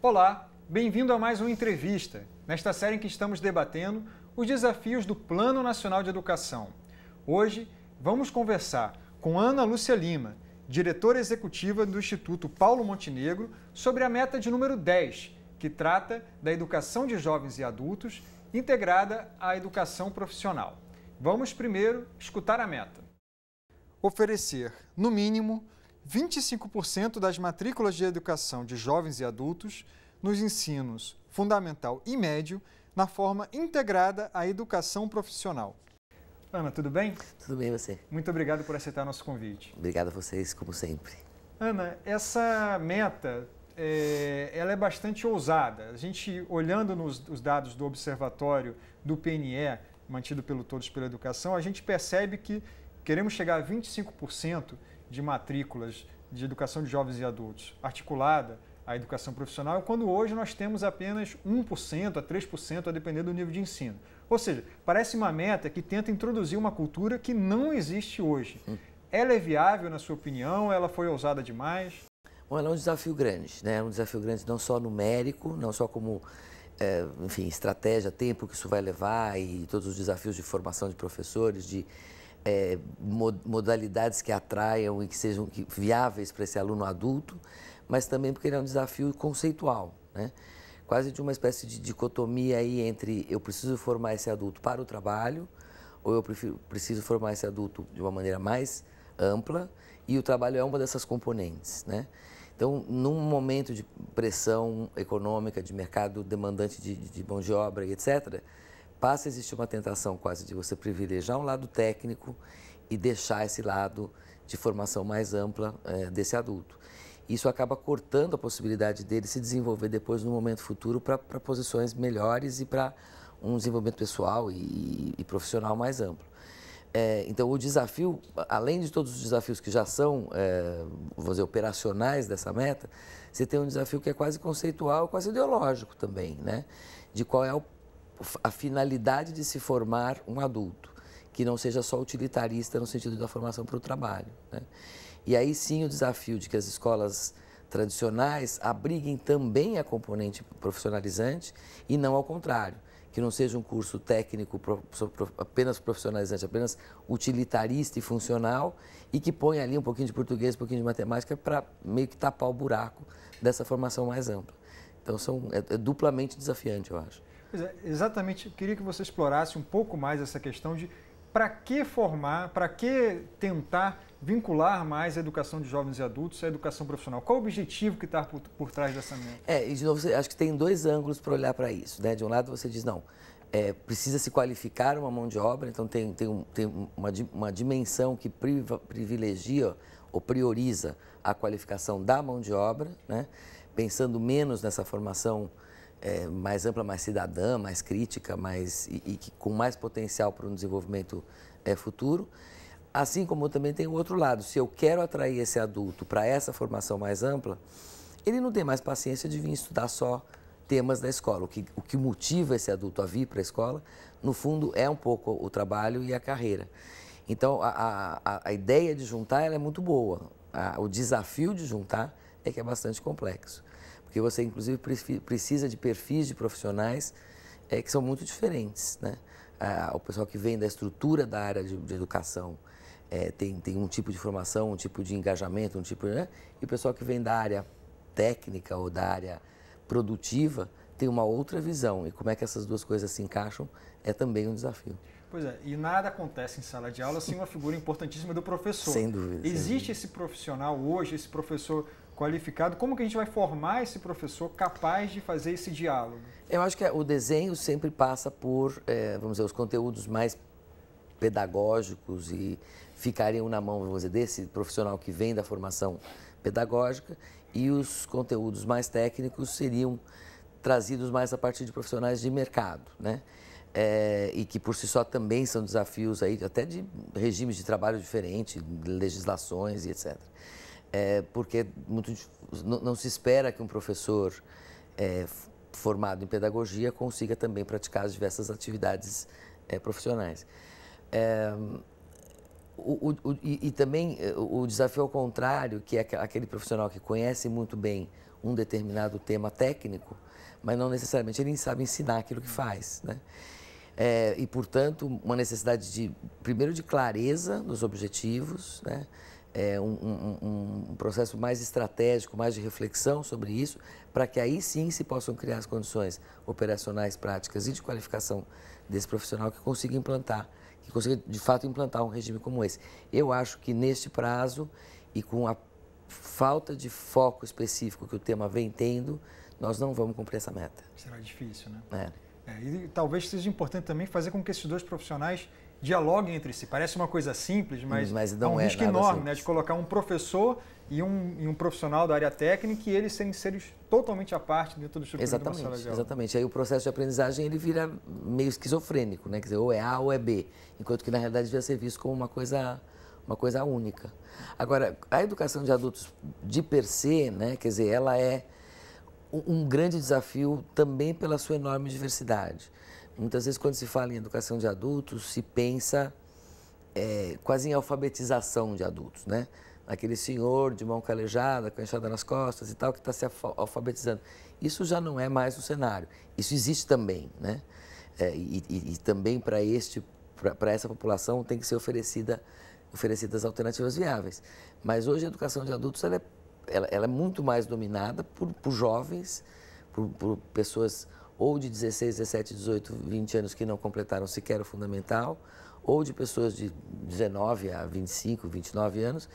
Olá, bem-vindo a mais uma entrevista, nesta série em que estamos debatendo os desafios do Plano Nacional de Educação. Hoje vamos conversar com Ana Lúcia Lima, diretora executiva do Instituto Paulo Montenegro, sobre a meta de número 10, que trata da educação de jovens e adultos integrada à educação profissional. Vamos primeiro escutar a meta. Oferecer, no mínimo, 25% das matrículas de educação de jovens e adultos nos ensinos fundamental e médio na forma integrada à educação profissional. Ana, tudo bem? Tudo bem, você? Muito obrigado por aceitar nosso convite. Obrigado a vocês, como sempre. Ana, essa meta ela é bastante ousada. A gente, olhando os dados do observatório do PNE, mantido pelo Todos pela Educação, a gente percebe que queremos chegar a 25% de matrículas de educação de jovens e adultos articulada à educação profissional, quando hoje nós temos apenas 1% a 3%, a depender do nível de ensino. Ou seja, parece uma meta que tenta introduzir uma cultura que não existe hoje. Ela é viável, na sua opinião? Ela foi ousada demais? Bom, ela é um desafio grande, né? É um desafio grande não só numérico, não só como, enfim, estratégia, tempo que isso vai levar e todos os desafios de formação de professores, de modalidades que atraiam e que sejam viáveis para esse aluno adulto, mas também porque ele é um desafio conceitual, né? Quase de uma espécie de dicotomia aí entre eu preciso formar esse adulto para o trabalho ou eu preciso formar esse adulto de uma maneira mais ampla e o trabalho é uma dessas componentes, né? Então, num momento de pressão econômica, de mercado demandante de mão de obra e etc., passa a existir uma tentação quase de você privilegiar um lado técnico e deixar esse lado de formação mais ampla desse adulto. Isso acaba cortando a possibilidade dele se desenvolver depois no momento futuro para posições melhores e para um desenvolvimento pessoal e profissional mais amplo. Então, o desafio, além de todos os desafios que já são, vamos dizer, operacionais dessa meta, você tem um desafio que é quase conceitual, quase ideológico também, né? De qual é a finalidade de se formar um adulto, que não seja só utilitarista no sentido da formação para o trabalho, né? E aí sim o desafio de que as escolas tradicionais abriguem também a componente profissionalizante e não ao contrário, que não seja um curso técnico apenas profissionalizante, apenas utilitarista e funcional e que ponha ali um pouquinho de português, um pouquinho de matemática para meio que tapar o buraco dessa formação mais ampla. Então é duplamente desafiante, eu acho. Pois é, exatamente, eu queria que você explorasse um pouco mais essa questão de para que formar, para que tentar vincular mais a educação de jovens e adultos à educação profissional. Qual o objetivo que está por trás dessa meta? E de novo, acho que tem dois ângulos para olhar para isso, né? De um lado você diz, não, precisa se qualificar uma mão de obra, então tem uma dimensão que privilegia ou prioriza a qualificação da mão de obra, né? Pensando menos nessa formação mais ampla, mais cidadã, mais crítica, com mais potencial para um desenvolvimento futuro. Assim como também tem o outro lado, se eu quero atrair esse adulto para essa formação mais ampla, ele não tem mais paciência de vir estudar só temas da escola. O que motiva esse adulto a vir para a escola, no fundo, é um pouco o trabalho e a carreira. Então, a ideia de juntar ela é muito boa. O desafio de juntar é que é bastante complexo. Porque você, inclusive, precisa de perfis de profissionais que são muito diferentes, né? O pessoal que vem da estrutura da área de educação tem um tipo de formação, um tipo de engajamento, né? E o pessoal que vem da área técnica ou da área produtiva tem uma outra visão. E como é que essas duas coisas se encaixam é também um desafio. Pois é, e nada acontece em sala de aula sem uma figura importantíssima do professor. Sem dúvida. Existe esse profissional hoje, esse professor qualificado? Como que a gente vai formar esse professor capaz de fazer esse diálogo? Eu acho que o desenho sempre passa por, vamos dizer, os conteúdos mais pedagógicos e ficariam na mão, vamos dizer, desse profissional que vem da formação pedagógica e os conteúdos mais técnicos seriam trazidos mais a partir de profissionais de mercado, né? E que por si só também são desafios aí, até de regimes de trabalho diferentes, legislações e etc. Porque não se espera que um professor formado em pedagogia consiga também praticar as diversas atividades profissionais. E também o desafio ao contrário, que é aquele profissional que conhece muito bem um determinado tema técnico, mas não necessariamente ele sabe ensinar aquilo que faz, né? E, portanto, uma necessidade primeiro de clareza dos objetivos, né? Um processo mais estratégico, mais de reflexão sobre isso, para que aí sim se possam criar as condições operacionais, práticas e de qualificação desse profissional que consiga implantar, que consiga de fato implantar um regime como esse. Eu acho que neste prazo e com a falta de foco específico que o tema vem tendo, nós não vamos cumprir essa meta. Será difícil, né? E talvez seja importante também fazer com que esses dois profissionais dialoguem entre si. Parece uma coisa simples, mas há um risco enorme, né, de colocar um professor e um profissional da área técnica e eles serem seres totalmente à parte dentro do estrutura de uma sala de aula. Exatamente. Aí o processo de aprendizagem ele vira meio esquizofrênico, né? Quer dizer, ou é A ou é B, enquanto que na realidade devia ser visto como uma coisa única. Agora, a educação de adultos de per se, né? Quer dizer, ela é um grande desafio também pela sua enorme diversidade. Muitas vezes, quando se fala em educação de adultos, se pensa quase em alfabetização de adultos, né? Aquele senhor de mão calejada, com a enxada nas costas e tal, que está se alfabetizando. Isso já não é mais o cenário. Isso existe também, né? E também para essa população tem que ser oferecidas alternativas viáveis. Mas hoje a educação de adultos ela é muito mais dominada por jovens, por pessoas ou de 16, 17, 18, 20 anos que não completaram sequer o fundamental, ou de pessoas de 19 a 25, 29 anos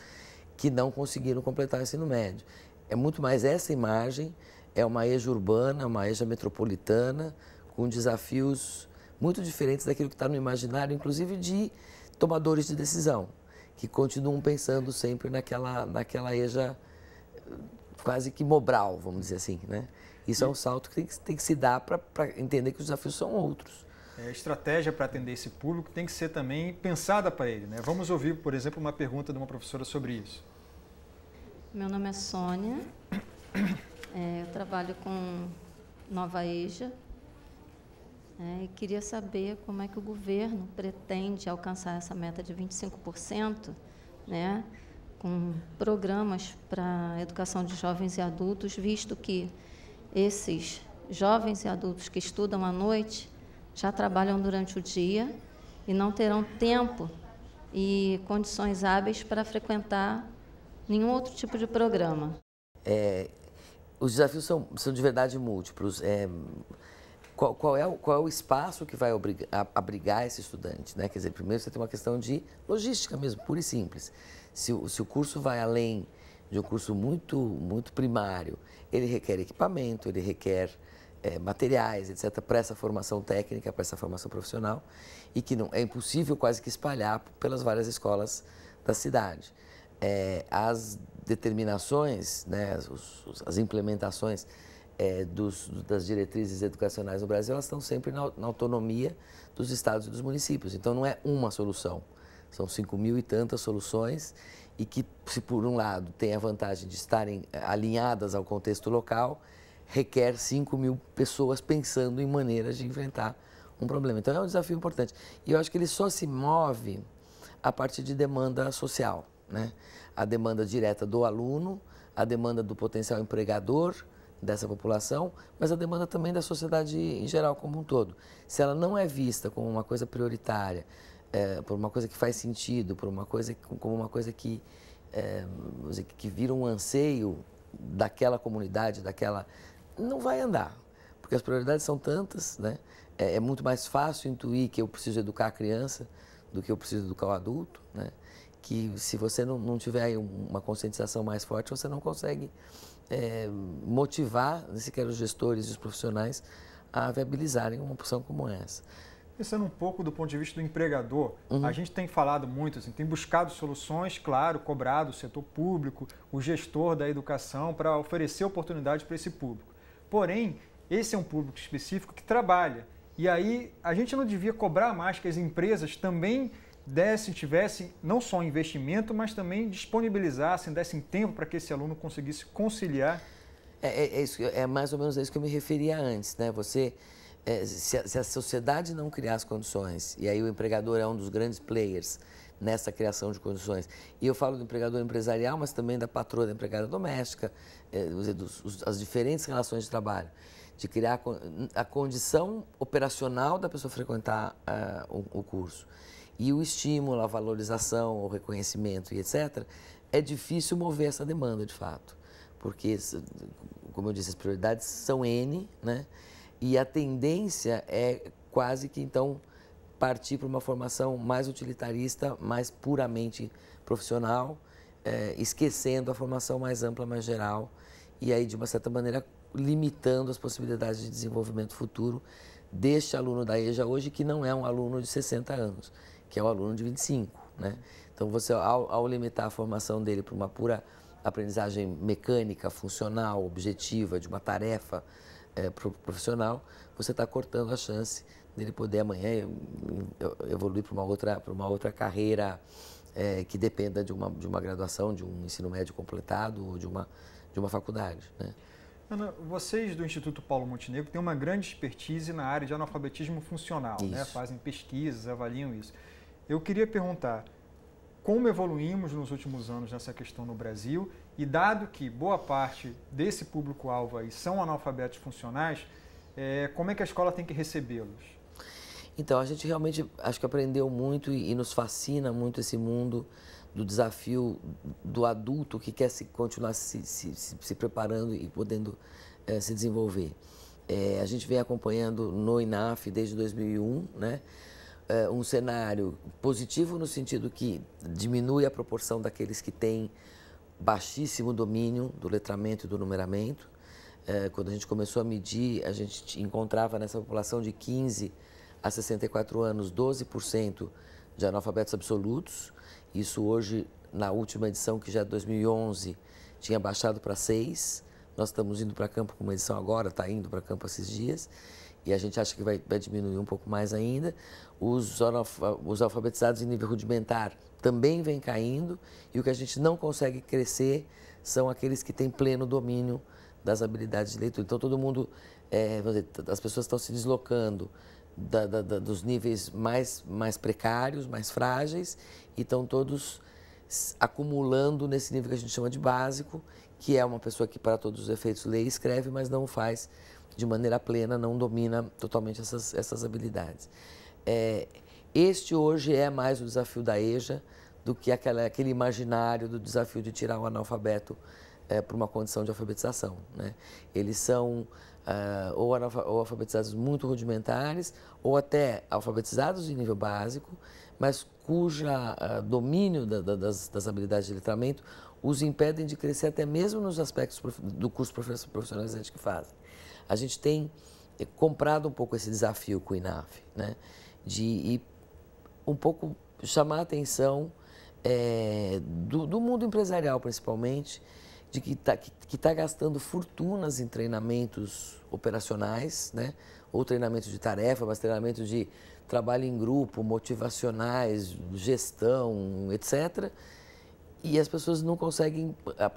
que não conseguiram completar o ensino médio. É muito mais essa imagem, é uma EJA urbana, uma EJA metropolitana, com desafios muito diferentes daquilo que está no imaginário, inclusive de tomadores de decisão, que continuam pensando sempre naquela EJA quase que Mobral, vamos dizer assim, né? Isso é um salto que tem que se dar para entender que os desafios são outros. A estratégia para atender esse público tem que ser também pensada para ele, né? Vamos ouvir, por exemplo, uma pergunta de uma professora sobre isso. Meu nome é Sônia, eu trabalho com Nova EJA e queria saber como é que o governo pretende alcançar essa meta de 25%, né, com programas para a educação de jovens e adultos, visto que esses jovens e adultos que estudam à noite já trabalham durante o dia e não terão tempo e condições hábeis para frequentar nenhum outro tipo de programa. Os desafios são de verdade múltiplos. Qual é o espaço que vai abrigar esse estudante, né? Quer dizer, primeiro você tem uma questão de logística mesmo, pura e simples. Se o curso vai além de um curso muito, muito primário, ele requer equipamento, ele requer materiais, etc., para essa formação técnica, para essa formação profissional, e que não é impossível quase que espalhar pelas várias escolas da cidade. As determinações, né, as implementações das diretrizes educacionais no Brasil, elas estão sempre na autonomia dos estados e dos municípios. Então, não é uma solução. São 5.000 e tantas soluções e que, se por um lado tem a vantagem de estarem alinhadas ao contexto local, requer 5.000 pessoas pensando em maneiras de enfrentar um problema. Então, é um desafio importante. E eu acho que ele só se move a partir de demanda social, né? A demanda direta do aluno, a demanda do potencial empregador dessa população, mas a demanda também da sociedade em geral como um todo. Se ela não é vista como uma coisa prioritária, por uma coisa que faz sentido, como uma coisa que vira um anseio daquela comunidade, não vai andar, porque as prioridades são tantas, né? É muito mais fácil intuir que eu preciso educar a criança do que eu preciso educar o adulto, né? Que se você não tiver aí uma conscientização mais forte, você não consegue motivar sequer os gestores e os profissionais a viabilizarem uma opção como essa. Pensando um pouco do ponto de vista do empregador, a gente tem falado muito, assim, tem buscado soluções, claro, cobrado o setor público, o gestor da educação para oferecer oportunidades para esse público. Porém, esse é um público específico que trabalha. E aí a gente não devia cobrar mais que as empresas também tivessem não só investimento, mas também disponibilizassem, dessem tempo para que esse aluno conseguisse conciliar. É mais ou menos a isso que eu me referia antes, né? Você se a sociedade não criar as condições, e aí o empregador é um dos grandes players nessa criação de condições, e eu falo do empregador empresarial, mas também da patroa da empregada doméstica, as diferentes relações de trabalho, de criar a condição operacional da pessoa frequentar o curso. E o estímulo, a valorização, o reconhecimento e etc., é difícil mover essa demanda, de fato. Porque, como eu disse, as prioridades são N, né? E a tendência é quase que, então, partir para uma formação mais utilitarista, mais puramente profissional, esquecendo a formação mais ampla, mais geral, e aí, de uma certa maneira, limitando as possibilidades de desenvolvimento futuro deste aluno da EJA hoje, que não é um aluno de 60 anos, que é um aluno de 25, né? Então, você, ao limitar a formação dele para uma pura aprendizagem mecânica, funcional, objetiva, de uma tarefa profissional, você está cortando a chance dele poder amanhã evoluir para uma outra carreira que dependa de uma graduação, de um ensino médio completado ou de uma faculdade, né? Ana, vocês do Instituto Paulo Montenegro têm uma grande expertise na área de analfabetismo funcional, né? Fazem pesquisas, avaliam isso. Eu queria perguntar como evoluímos nos últimos anos nessa questão no Brasil e, dado que boa parte desse público-alvo aí são analfabetos funcionais, como é que a escola tem que recebê-los? Então, a gente realmente acho que aprendeu muito e nos fascina muito esse mundo do desafio do adulto que quer continuar se preparando e podendo se desenvolver. A gente vem acompanhando no INAF desde 2001, né? Um cenário positivo no sentido que diminui a proporção daqueles que têm baixíssimo domínio do letramento e do numeramento. Quando a gente começou a medir, a gente encontrava nessa população de 15 a 64 anos 12% de analfabetos absolutos. Isso hoje, na última edição, que já é 2011, tinha baixado para 6%. Nós estamos indo para campo com uma edição agora, está indo para campo esses dias. E a gente acha que vai diminuir um pouco mais ainda. Os alfabetizados em nível rudimentar também vem caindo, e o que a gente não consegue crescer são aqueles que têm pleno domínio das habilidades de leitura. Então, todo mundo, as pessoas estão se deslocando dos níveis mais precários, mais frágeis, e estão todos acumulando nesse nível que a gente chama de básico, que é uma pessoa que, para todos os efeitos, lê e escreve, mas não o faz de maneira plena, não domina totalmente essas habilidades. Este hoje é mais o desafio da EJA do que aquele imaginário do desafio de tirar o analfabeto para uma condição de alfabetização, né? Eles são ou alfabetizados muito rudimentares ou até alfabetizados em nível básico, mas cujo domínio das habilidades de letramento os impedem de crescer até mesmo nos aspectos do curso profissionalizante que fazem. A gente tem comprado um pouco esse desafio com o INAF, né? De ir um pouco chamar a atenção do mundo empresarial, principalmente, de que tá gastando fortunas em treinamentos operacionais, né? Ou treinamentos de tarefa, mas treinamentos de trabalho em grupo, motivacionais, gestão, etc., e as pessoas não conseguem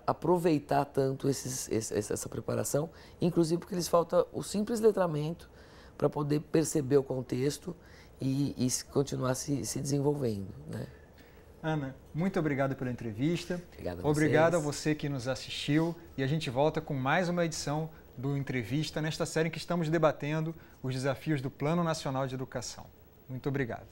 aproveitar tanto essa preparação, inclusive porque lhes falta o simples letramento para poder perceber o contexto e continuar se desenvolvendo, né? Ana, muito obrigado pela entrevista. Obrigado a você que nos assistiu, e a gente volta com mais uma edição do Entrevista, nesta série em que estamos debatendo os desafios do Plano Nacional de Educação. Muito obrigado.